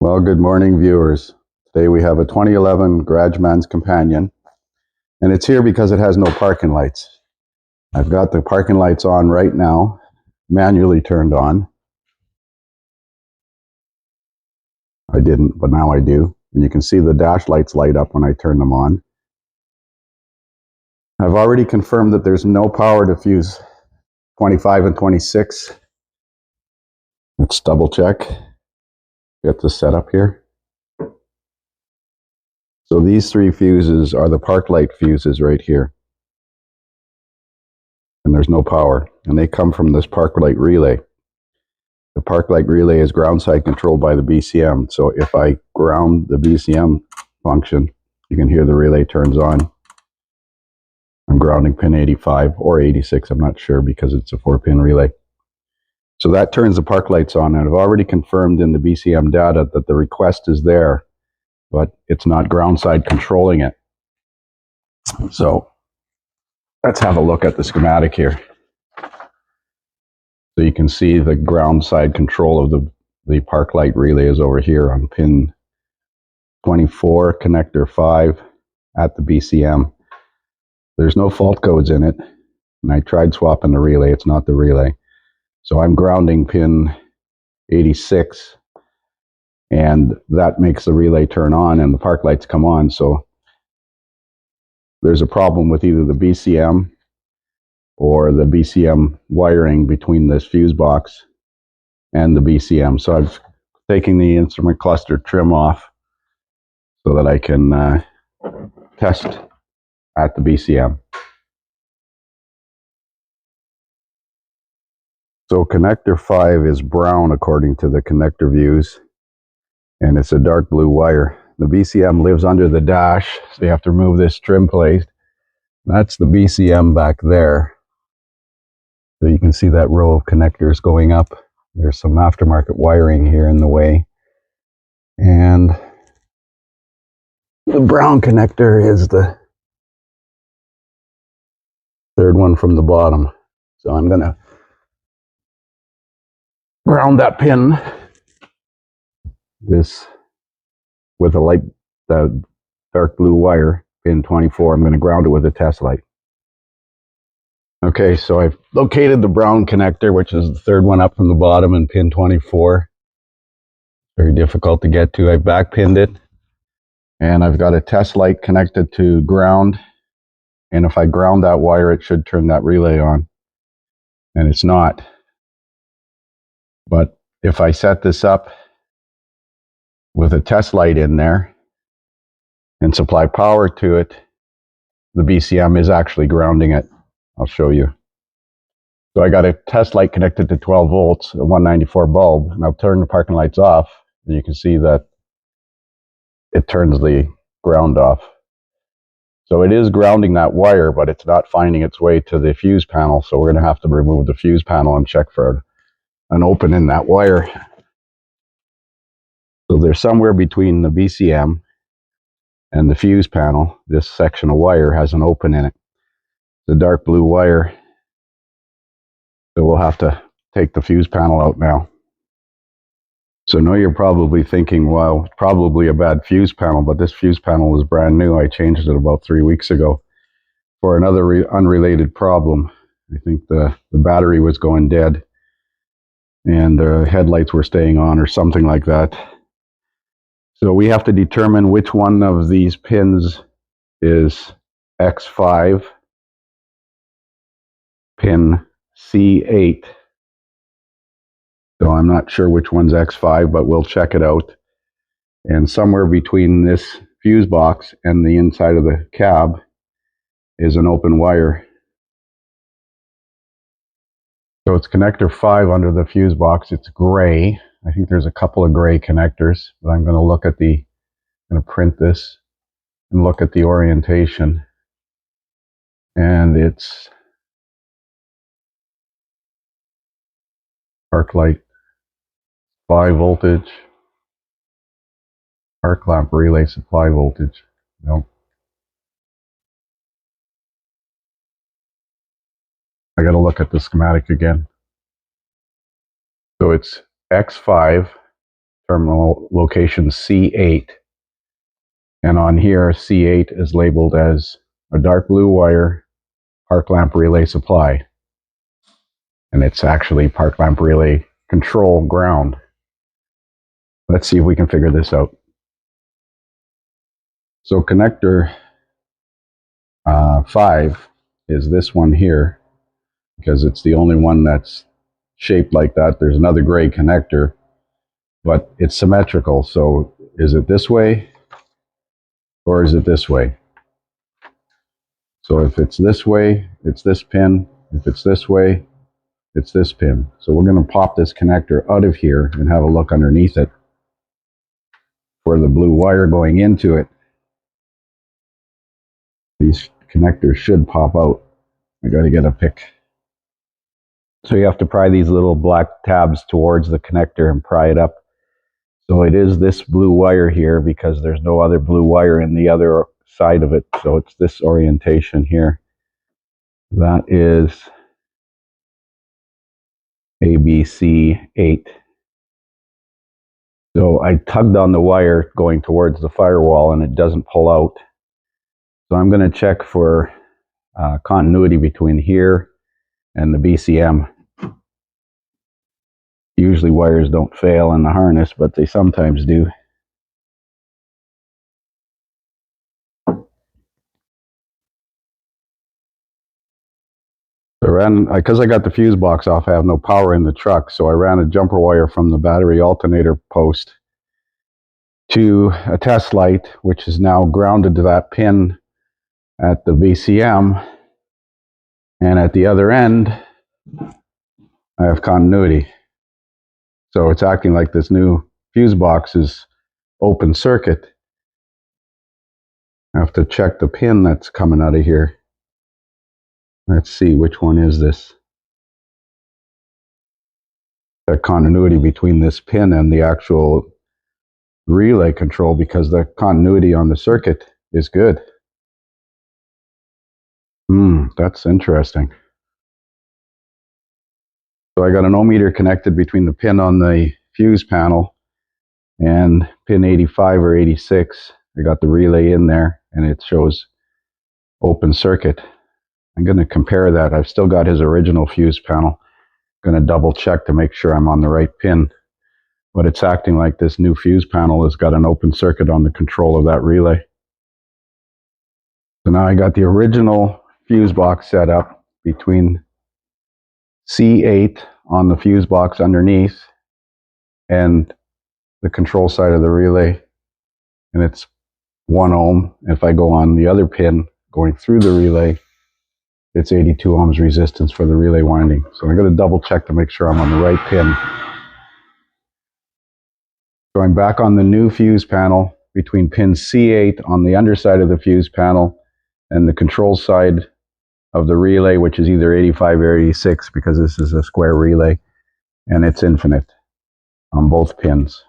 Well, good morning, viewers. Today we have a 2011 Garageman's Companion, and it's here because it has no parking lights. I've got the parking lights on right now, manually turned on. I didn't, but now I do. And you can see the dash lights light up when I turn them on. I've already confirmed that there's no power to fuse 25 and 26. Let's double check. Get this set up here. So these three fuses are the park light fuses right here. And there's no power. And they come from this park light relay. The park light relay is ground side controlled by the BCM. So if I ground the BCM function, you can hear the relay turns on. I'm grounding pin 85 or 86, I'm not sure because it's a 4-pin relay. So that turns the park lights on, and I've already confirmed in the BCM data that the request is there, but it's not ground side controlling it. So let's have a look at the schematic here. So you can see the ground side control of the park light relay is over here on pin 24, connector 5 at the BCM. There's no fault codes in it, and I tried swapping the relay. It's not the relay. So I'm grounding pin 86, and that makes the relay turn on and the park lights come on. So there's a problem with either the BCM or the BCM wiring between this fuse box and the BCM. So I've taken the instrument cluster trim off so that I can test at the BCM. So connector 5 is brown according to the connector views, and it's a dark blue wire. The BCM lives under the dash, so you have to remove this trim plate. That's the BCM back there. So you can see that row of connectors going up. There's some aftermarket wiring here in the way. And the brown connector is the third one from the bottom. So I'm going to ground that pin with a the dark blue wire, pin 24. I'm going to ground it with a test light. Okay, so I've located the brown connector, which is the third one up from the bottom, and pin 24. Very difficult to get to. I backpinned it, and I've got a test light connected to ground. And if I ground that wire, it should turn that relay on. And it's not. But if I set this up with a test light in there and supply power to it, the BCM is actually grounding it. I'll show you. So I got a test light connected to 12 volts, a 194 bulb, and I'll turn the parking lights off, and you can see that it turns the ground off. So it is grounding that wire, but it's not finding its way to the fuse panel, so we're going to have to remove the fuse panel and check for an open in that wire. So there's somewhere between the BCM and the fuse panel, this section of wire has an open in it. The dark blue wire. So we'll have to take the fuse panel out now. So now you're probably thinking, well, probably a bad fuse panel, but this fuse panel is brand new. I changed it about 3 weeks ago for another unrelated problem. I think the battery was going dead and the headlights were staying on or something like that. So we have to determine which one of these pins is X5, pin C8. So I'm not sure which one's X5, but we'll check it out. And somewhere between this fuse box and the inside of the cab is an open wire. So it's connector 5 under the fuse box. It's gray. I think there's a couple of gray connectors, but I'm going to look at I'm going to print this and look at the orientation. And it's arc light, 5 voltage, arc lamp relay supply voltage. No. I got to look at the schematic again. So it's X5, terminal location C8. And on here, C8 is labeled as a dark blue wire park lamp relay supply. And it's actually park lamp relay control ground. Let's see if we can figure this out. So connector 5 is this one here, because it's the only one that's shaped like that. There's another gray connector, but it's symmetrical. So is it this way or is it this way? So if it's this way, it's this pin. If it's this way, it's this pin. So we're going to pop this connector out of here and have a look underneath it for the blue wire going into it. These connectors should pop out. I got to get a pick. So you have to pry these little black tabs towards the connector and pry it up. So it is this blue wire here because there's no other blue wire in the other side of it. So it's this orientation here. That is ABC8. So I tugged on the wire going towards the firewall and it doesn't pull out. So I'm going to check for continuity between here and the BCM. Usually wires don't fail in the harness, but they sometimes do. I ran, because I got the fuse box off, I have no power in the truck, so I ran a jumper wire from the battery alternator post to a test light, which is now grounded to that pin at the BCM, and at the other end I have continuity. So it's acting like this new fuse box is open circuit. I have to check the pin that's coming out of here. Let's see, which one is this? That continuity between this pin and the actual relay control, because the continuity on the circuit is good. That's interesting. So I got an ohmmeter connected between the pin on the fuse panel and pin 85 or 86. I got the relay in there and it shows open circuit. I'm going to compare that. I've still got his original fuse panel. I'm going to double check to make sure I'm on the right pin. But it's acting like this new fuse panel has got an open circuit on the control of that relay. So now I got the original fuse box set up between C8 on the fuse box underneath and the control side of the relay, and it's 1 ohm. If I go on the other pin going through the relay, it's 82 ohms resistance for the relay winding. So I'm going to double check to make sure I'm on the right pin. So I'm back on the new fuse panel between pin C8 on the underside of the fuse panel and the control side of the relay, which is either 85 or 86 because this is a square relay, and it's infinite on both pins,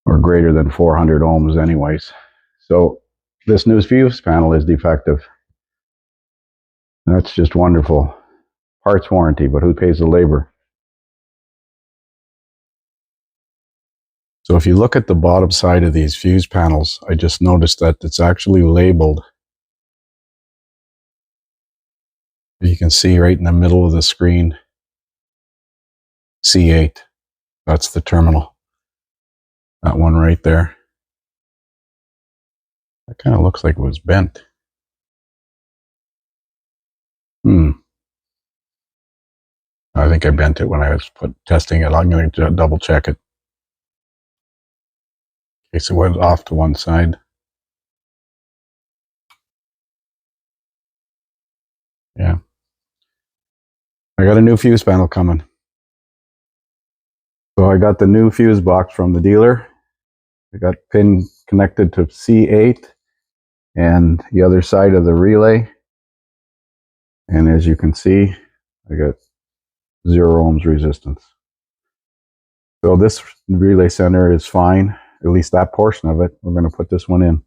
or greater than 400 ohms anyways. So this new fuse panel is defective. That's just wonderful. Parts warranty, but who pays the labor? So if you look at the bottom side of these fuse panels, I just noticed that it's actually labeled. You can see right in the middle of the screen, C8. That's the terminal. That one right there. That kind of looks like it was bent. I think I bent it when I was testing it. I'm going to double check it. Okay, so it went off to one side. Yeah. I got a new fuse panel coming. So I got the new fuse box from the dealer. I got pin connected to C8 and the other side of the relay. And as you can see, I got 0 ohms resistance. So this relay center is fine, at least that portion of it. We're going to put this one in.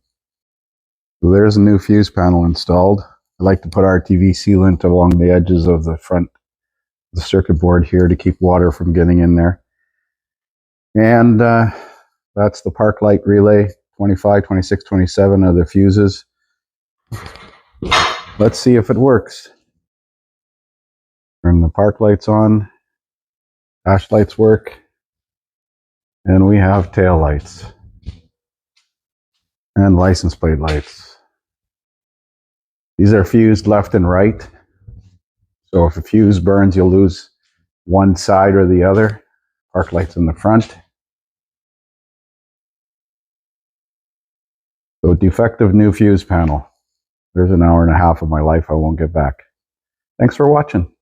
So there's a new fuse panel installed. I like to put RTV sealant along the edges of the front the circuit board here to keep water from getting in there. And that's the park light relay. 25, 26, 27 are the fuses. Let's see if it works. Turn the park lights on. Dash lights work. And we have tail lights. And license plate lights. These are fused left and right. So if a fuse burns, you'll lose one side or the other. Park lights in the front. So defective new fuse panel. There's an hour and a half of my life I won't get back. Thanks for watching.